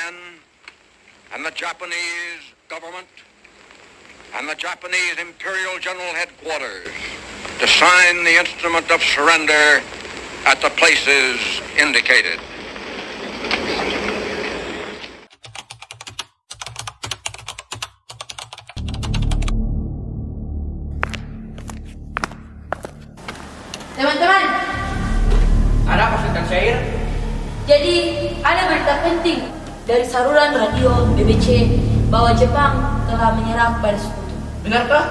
Japan and the Japanese government and the Japanese Imperial General Headquarters to sign the instrument of surrender at the places indicated. Teman-teman, Ada apa Sultan Syair? jadi ada berita penting dari saluran radio BBC bahwa Jepang telah menyerang pada sekutu. Benarkah?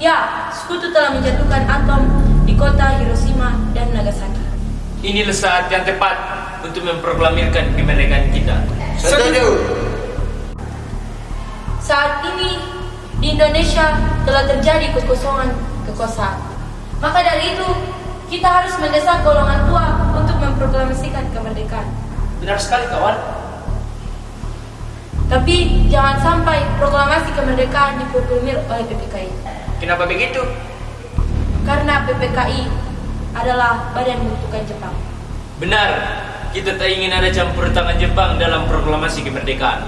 Ya, sekutu telah menjatuhkan atom di kota Hiroshima dan Nagasaki. Inilah saat yang tepat untuk memproklamirkan kemerdekaan kita. Setuju. Saat ini di Indonesia telah terjadi kekosongan kekuasaan. Maka dari itu, kita harus mendesak golongan tua untuk memproklamasikan kemerdekaan. Benar sekali kawan. Tapi jangan sampai proklamasi kemerdekaan diproklamir oleh PPKI. Kenapa begitu? Karena PPKI adalah badan menentukan Jepang. Benar, kita tak ingin ada campur tangan Jepang dalam proklamasi kemerdekaan.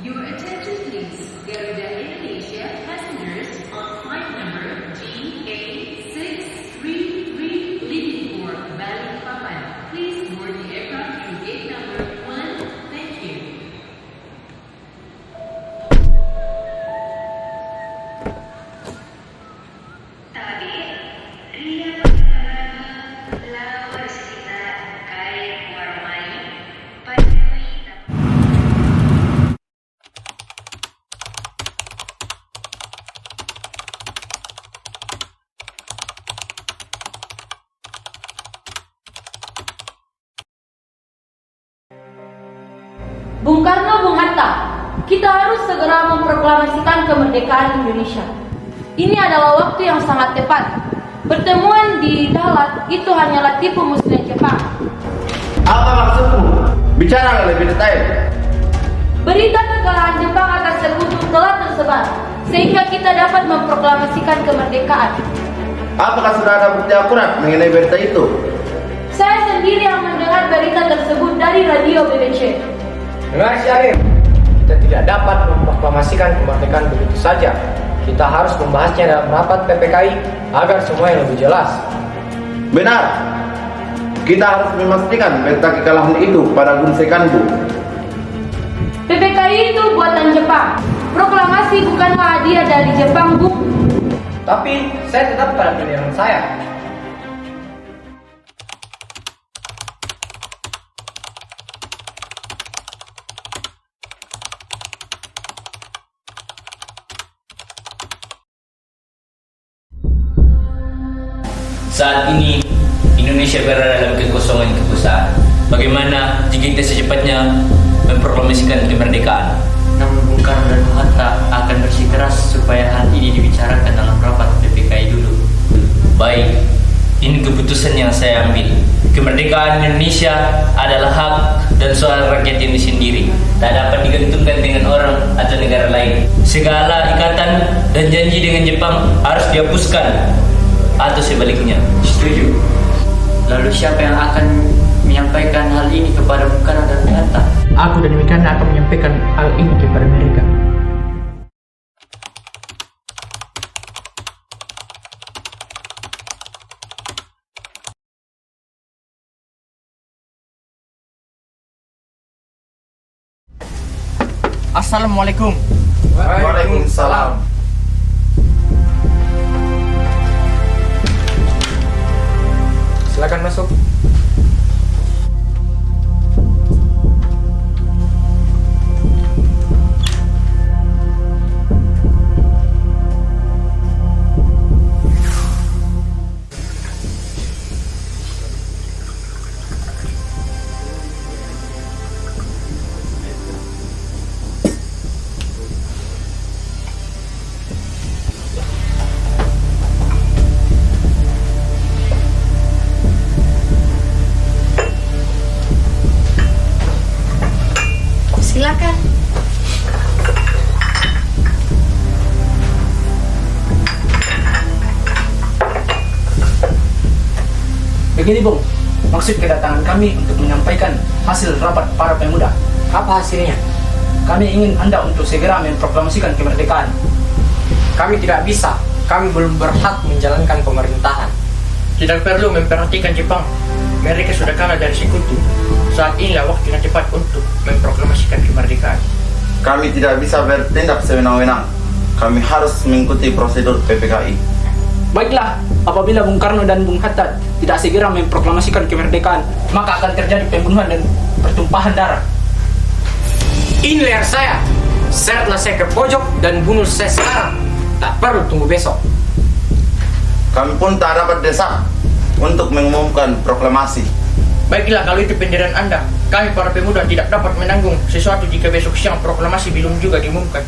Your attention please. Garuda Indonesia passengers on flight number GA633 leaving for Balikpapan. Please board the aircraft through gate number 1. Thank you. Tadi, Ria Lawas kita kait warmai pada Bung Karno, Bung Hatta, kita harus segera memproklamasikan kemerdekaan Indonesia. Ini adalah waktu yang sangat tepat. Pertemuan di Dalat itu hanyalah tipu muslihat Jepang. Apa maksudmu? Bicara lebih detail. Berita kekalahan Jepang atas sekutu telah tersebar, sehingga kita dapat memproklamasikan kemerdekaan. Apakah sudah ada bukti akurat mengenai berita itu? Saya sendiri yang mendengar berita tersebut dari radio BBC. Dengar Syarif, kita tidak dapat memproklamasikan kemerdekaan begitu saja. Kita harus membahasnya dalam rapat PPKI agar semuanya lebih jelas. Benar. Kita harus memastikan berita kekalahan itu pada Gun Sekanbu. PPKI itu buatan Jepang. Proklamasi bukanlah hadiah dari Jepang, Bu. Tapi saya tetap pada pilihan saya. Saat ini Indonesia berada dalam kekosongan kekuasaan. Bagaimana jika kita secepatnya memproklamasikan kemerdekaan? Namun Bung Karno dan Bung Hatta akan bersikeras supaya hal ini dibicarakan dalam rapat PPKI dulu. Baik, ini keputusan yang saya ambil. Kemerdekaan Indonesia adalah hak dan suara rakyat ini sendiri. Tak dapat digantungkan dengan orang atau negara lain. Segala ikatan dan janji dengan Jepang harus dihapuskan atau sebaliknya. Setuju. Lalu siapa yang akan menyampaikan hal ini kepada Bung Karno dan Bung Hatta? Aku dan Mika akan menyampaikan hal ini kepada mereka. Assalamualaikum. Waalaikumsalam. Silakan masuk. Begini Bung, maksud kedatangan kami untuk menyampaikan hasil rapat para pemuda. Apa hasilnya? Kami ingin Anda untuk segera memproklamasikan kemerdekaan. Kami tidak bisa, kami belum berhak menjalankan pemerintahan. Tidak perlu memperhatikan Jepang, mereka sudah kalah dari sekutu. Saat inilah waktunya tepat untuk memproklamasikan kemerdekaan. Kami tidak bisa bertindak sewenang-wenang. Kami harus mengikuti prosedur PPKI. Baiklah, apabila Bung Karno dan Bung Hatta tidak segera memproklamasikan kemerdekaan, maka akan terjadi pembunuhan dan pertumpahan darah. Ini leher saya. Seretlah saya ke pojok dan bunuh saya sekarang. Tak perlu tunggu besok. Kami pun tak dapat desak untuk mengumumkan proklamasi. Baiklah, kalau itu pendirian Anda, kami para pemuda tidak dapat menanggung sesuatu jika besok siang proklamasi belum juga diumumkan.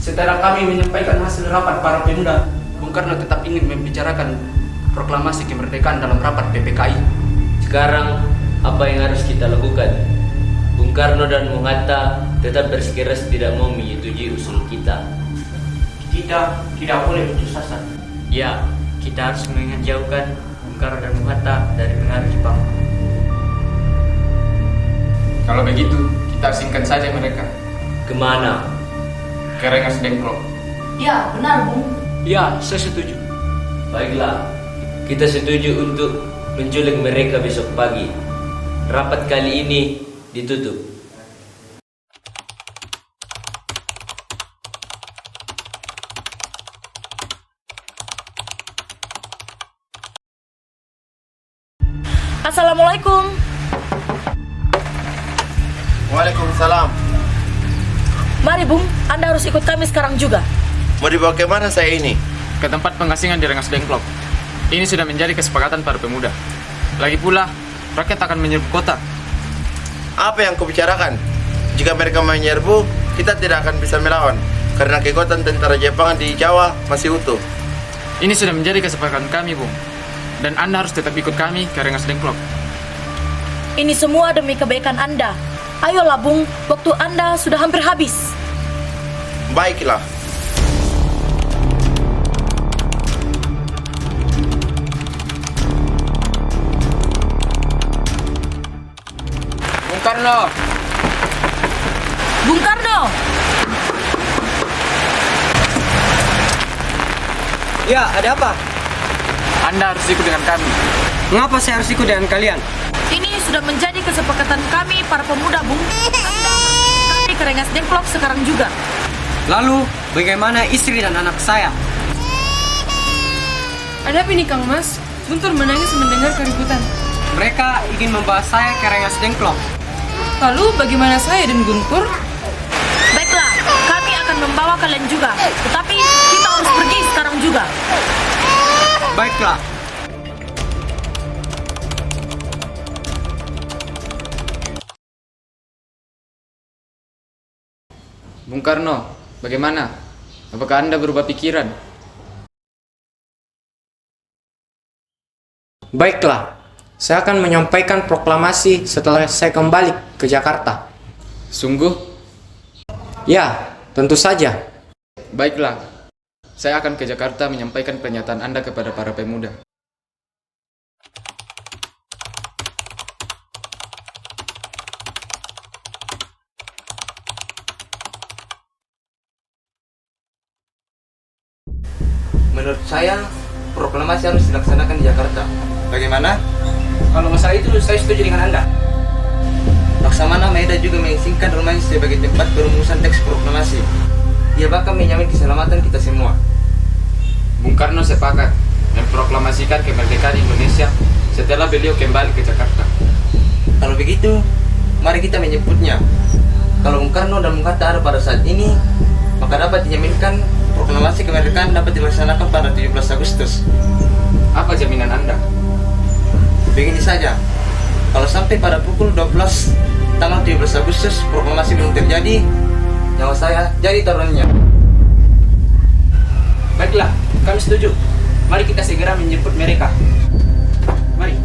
Setelah kami menyampaikan hasil rapat para pemuda, Bung Karno tetap ingin membicarakan proklamasi kemerdekaan dalam rapat PPKI. Sekarang apa yang harus kita lakukan? Bung Karno dan Bung Hatta tetap bersikeras tidak mau menyetujui usul kita. Kita tidak boleh putus asa. Ya, kita harus menjauhkan Bung Karno dan Bung Hatta dari pengaruh Jepang. Kalau begitu, kita asingkan saja mereka Kemana? ke Rengas Dengklok. Ya, benar Bung. Ya, saya setuju. Baiklah, kita setuju untuk menculik mereka besok pagi. Rapat kali ini ditutup. Assalamualaikum. Waalaikumsalam. Mari Bung, Anda harus ikut kami sekarang juga. Mau dibawa ke mana saya ini? Ke tempat pengasingan di Rengas Dengklok. Ini sudah menjadi kesepakatan para pemuda. Lagi pula, rakyat akan menyerbu kota. Apa yang kau bicarakan? Jika mereka menyerbu, kita tidak akan bisa melawan. Karena kekuatan tentara Jepang di Jawa masih utuh. Ini sudah menjadi kesepakatan kami, Bung. Dan Anda harus tetap ikut kami ke Rengas Dengklok. Ini semua demi kebaikan Anda. Ayolah Bung, waktu Anda sudah hampir habis. Baiklah. Bung Karno! Bung Karno! Ya, ada apa? Anda harus ikut dengan kami. Mengapa saya harus ikut dengan kalian? Ini sudah menjadi kesepakatan kami para pemuda Bung. Kami ke Rengas Dengklok sekarang juga. Lalu, bagaimana istri dan anak saya? Ada apa ini Kang Mas? Guntur menangis mendengar keributan. Mereka ingin membawa saya ke Rengas Dengklok. Lalu bagaimana saya dan Guntur? Baiklah, kami akan membawa kalian juga. Tetapi kita harus pergi sekarang juga. Baiklah. Bung Karno, bagaimana? Apakah Anda berubah pikiran? Baiklah, saya akan menyampaikan proklamasi setelah saya kembali ke Jakarta. Sungguh? Ya, tentu saja. Baiklah, saya akan ke Jakarta menyampaikan pernyataan Anda kepada para pemuda. Menurut saya, proklamasi harus dilaksanakan di Jakarta. Bagaimana? Kalau masalah itu, saya setuju dengan Anda. Laksamana Maeda juga mengizinkan rumahnya sebagai tempat perumusan teks proklamasi. Ia bakal menjamin keselamatan kita semua. Bung Karno sepakat memproklamasikan kemerdekaan Indonesia setelah beliau kembali ke Jakarta. Kalau begitu, mari kita menyebutnya. Kalau Bung Karno dan Bung Hatta ada pada saat ini, maka dapat dijaminkan proklamasi kemerdekaan dapat dilaksanakan pada 17 Agustus. Apa jaminan Anda? Begini saja, kalau sampai pada pukul 12 tanggal 17 Agustus proklamasi belum terjadi, nyawa saya jadi taruhannya. Baiklah, kami setuju. Mari kita segera menjemput mereka. Mari.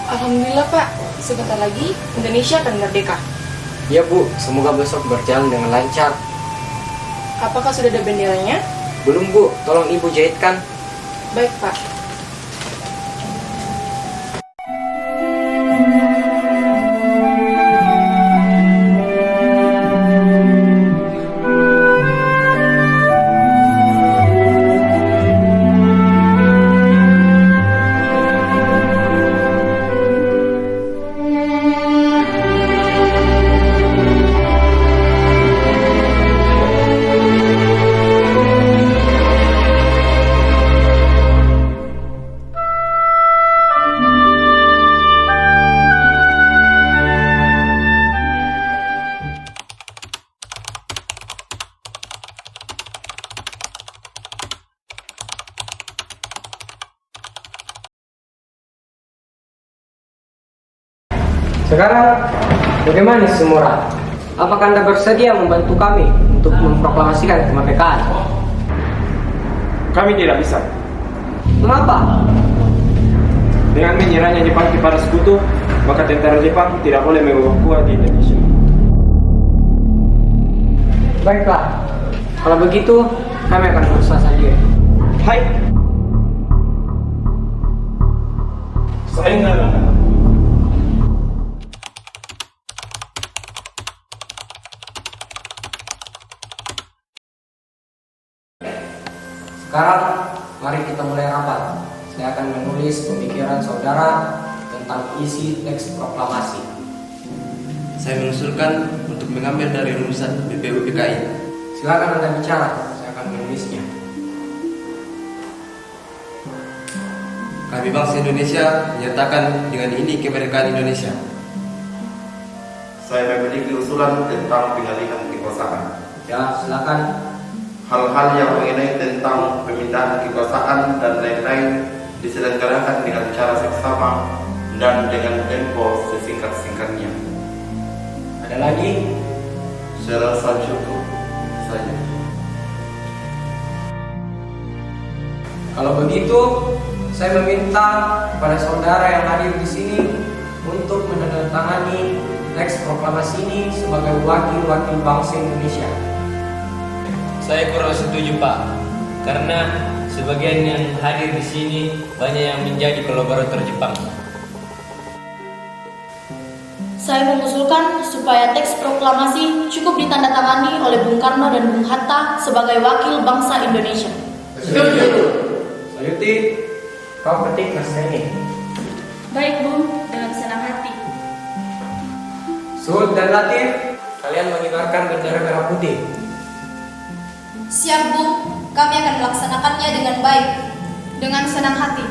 Alhamdulillah Pak, sebentar lagi Indonesia akan merdeka. Ya Bu, semoga besok berjalan dengan lancar. Apakah sudah ada benderanya? Belum Bu, tolong Ibu jahitkan. Baik Pak. Sekarang, bagaimana Sumura? Apakah Anda bersedia membantu kami untuk memproklamasikan kemerdekaan? Kami tidak bisa. Mengapa? Dengan menyerahnya Jepang kepada sekutu, maka tentara Jepang tidak boleh membawa kuat di Indonesia. Baiklah, kalau begitu kami akan berusaha sendiri. Hai. Saya enggak. Sekarang, mari kita mulai rapat. Saya akan menulis pemikiran saudara tentang isi teks proklamasi. Saya mengusulkan untuk mengambil dari rumusan BPUPKI. Silakan Anda bicara, saya akan menulisnya. Kami bangsa Indonesia menyatakan dengan ini kemerdekaan Indonesia. Saya memiliki usulan tentang pengalihan kekuasaan. Ya, silakan. Hal-hal yang mengenai tentang pemindahan kekuasaan dan lain-lain diselenggarakan dengan cara seksama dan dengan tempo sesingkat-singkatnya. Ada lagi? Saya rasa cukup saja. Kalau begitu, saya meminta kepada saudara yang hadir di sini untuk menandatangani teks proklamasi ini sebagai wakil-wakil bangsa Indonesia. Saya kurang setuju Pak, karena sebagian yang hadir di sini banyak yang menjadi kolaborator Jepang. Saya mengusulkan supaya teks proklamasi cukup ditandatangani oleh Bung Karno dan Bung Hatta sebagai wakil bangsa Indonesia. Setuju. Sayuti, kau ketik naskah ini. Baik Bung, dengan senang hati. Sud dan Latif, kalian mengibarkan bendera merah putih. Siap Bung, kami akan melaksanakannya dengan baik, dengan senang hati.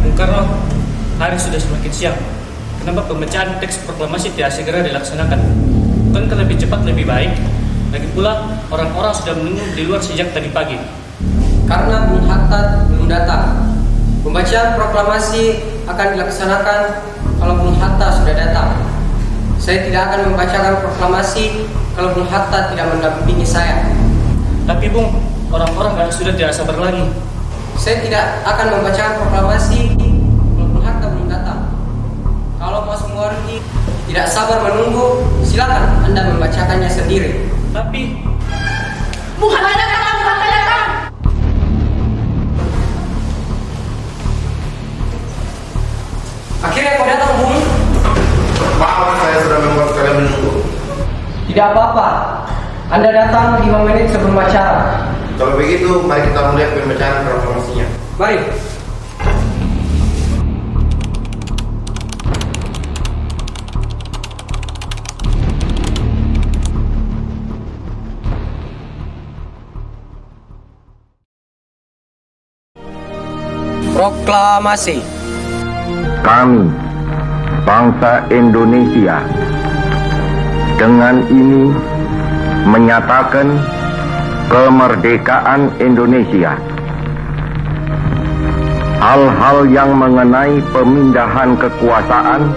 Bung Karno, hari sudah semakin siang. Kenapa pembacaan teks proklamasi tidak segera dilaksanakan? Bukankah lebih cepat lebih baik? Lagi pula, orang-orang sudah menunggu di luar sejak tadi pagi. Karena Bung Hatta belum datang. Pembacaan proklamasi akan dilaksanakan kalau Bung Hatta sudah datang. Saya tidak akan membacakan proklamasi kalau Bung Hatta tidak mendampingi saya. Tapi Bung, orang-orang sudah tidak sabar lagi. Saya tidak akan membacakan proklamasi kalau Bung Hatta belum datang. Kalau Mas Muwardi tidak sabar menunggu, silakan Anda membacakannya sendiri. Tapi Bung Hatta datang, Bung Hatta datang. Tidak apa-apa. Anda datang 5 menit sebelum acara. Kalau begitu, mari kita mulai pembacaan proklamasinya. Mari. Proklamasi. Kami, bangsa Indonesia, dengan ini menyatakan kemerdekaan Indonesia. Hal-hal yang mengenai pemindahan kekuasaan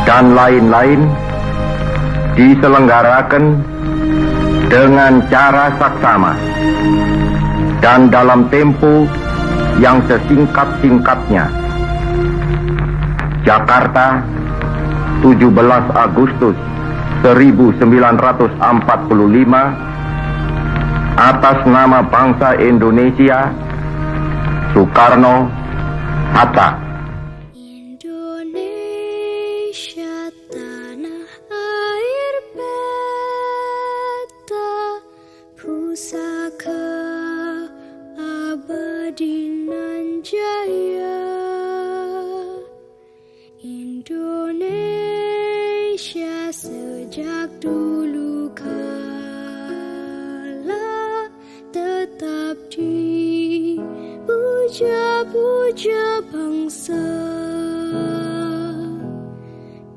dan lain-lain diselenggarakan dengan cara saksama dan dalam tempo yang sesingkat-singkatnya. Jakarta, 17 Agustus 1945, atas nama bangsa Indonesia, Soekarno Hatta. Indonesia tanah air beta, pusaka abadi nan jaya. Indonesia sejak dulu kala tetap dipuja-puja bangsa.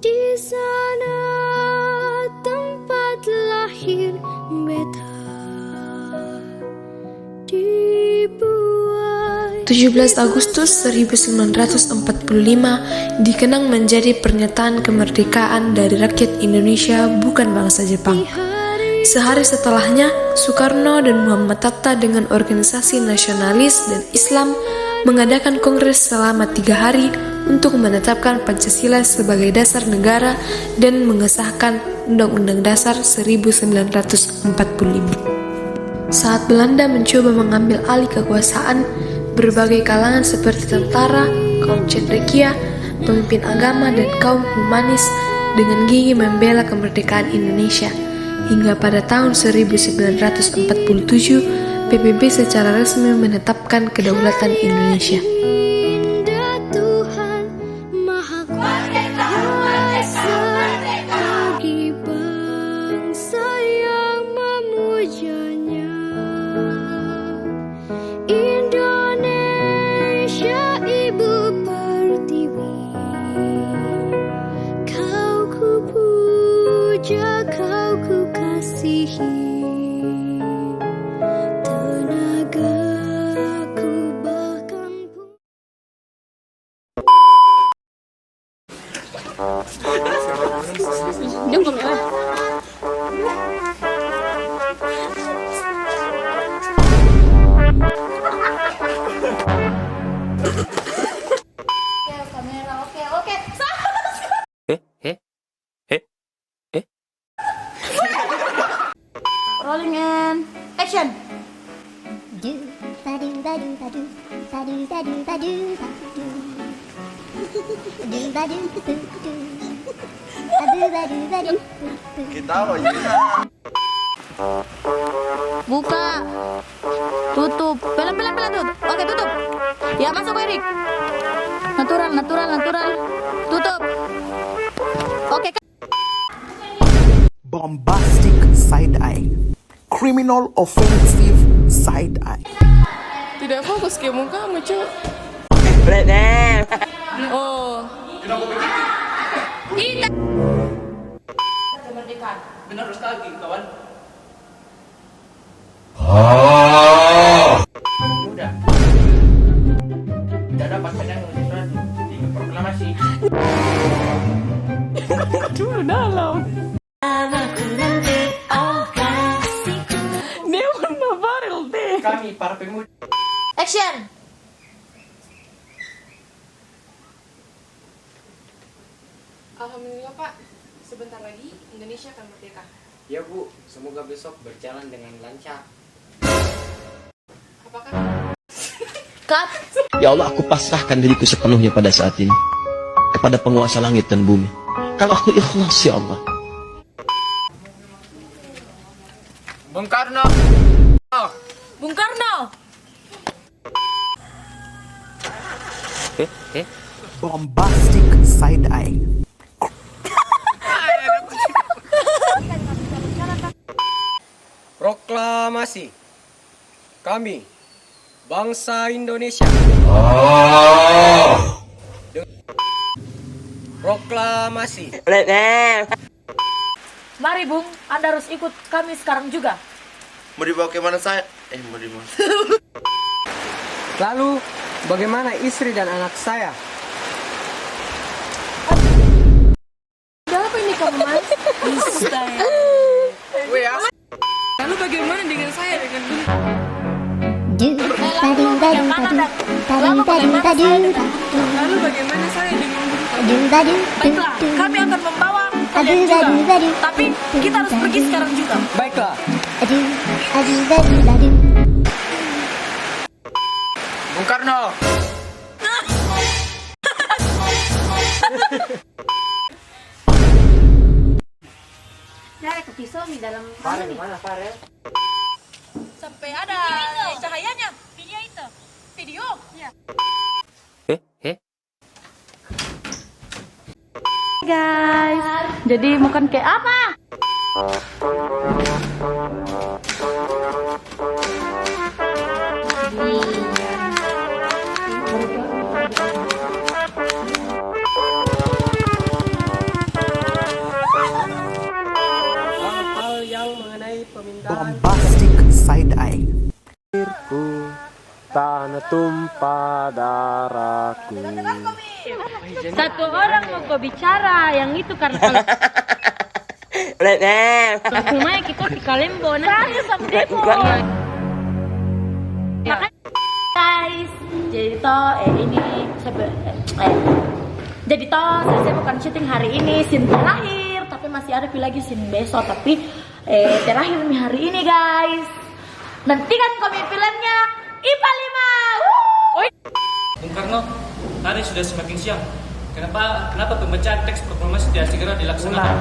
Di sana tempat lahir beta dibuai. 17 Agustus 1945 dikenang menjadi pernyataan kemerdekaan dari rakyat Indonesia, bukan bangsa Jepang. Sehari setelahnya, Soekarno dan Muhammad Hatta dengan organisasi nasionalis dan Islam mengadakan kongres selama 3 hari untuk menetapkan Pancasila sebagai dasar negara dan mengesahkan Undang-Undang Dasar 1945. Saat Belanda mencoba mengambil alih kekuasaan, berbagai kalangan seperti tentara, kaum cendekia, pemimpin agama, dan kaum humanis dengan gigih membela kemerdekaan Indonesia. Hingga pada tahun 1947, PBB secara resmi menetapkan kedaulatan Indonesia. Rolling and action. Buka, tutup, pelan tutup. Oke, tutup. Ya, masuk Erik. Natural, tutup. Oke. Bombastic side eye, criminal offensive side eye. Tidak fokus ke mukamu, Cuk. Oh. Kita Kemerdekaan. Benar sekali, kawan. Mudah. Tidak dapat menang di proklamasi. Dulu dalam. Dia warna barel deh. Kami para pemuda. action. Alhamdulillah Pak, sebentar lagi Indonesia akan merdeka. Ya Bu, semoga besok berjalan dengan lancar. Apakah? Cut. Ya Allah, aku pasrahkan diriku sepenuhnya pada saat ini kepada penguasa langit dan bumi. Kalau aku ikhlas, ya Allah. Bung Karno. Bung Karno. Bombastic side eye. Proklamasi. Kami, bangsa Indonesia. Proklamasi. Mari Bung, Anda harus ikut kami sekarang juga. Mau dibawa ke mana saya? Mau dibawa. Lalu, bagaimana istri dan anak saya? Ada apa ini kamu, Mas? Lalu bagaimana dengan saya dengan Lalu bagaimana saya dengan Baiklah, kami akan membawa kalian juga. Tapi kita harus pergi sekarang juga. Baiklah. Bung Karno. Nyari ke pisau di dalam Farel, mana Farel? sampai ada cahayanya. Video itu. Video? Iya. Guys, jadi makan kayak apa? Hal-hal yang mengenai pemindahan Bombastic side eye. tanah tumpah darahku. Satu orang mau kau bicara, yang itu karena kalau rumahnya kita di Kalembo, nanti sama Depo. Makanya guys, jadi jadi saya bukan syuting hari ini, scene terakhir, tapi masih ada lagi scene besok, tapi terakhir nih hari ini guys. Nantikan komen filmnya IPA 5. Bung Karno, hari sudah semakin siang. Kenapa pembacaan teks proklamasi tidak segera dilaksanakan?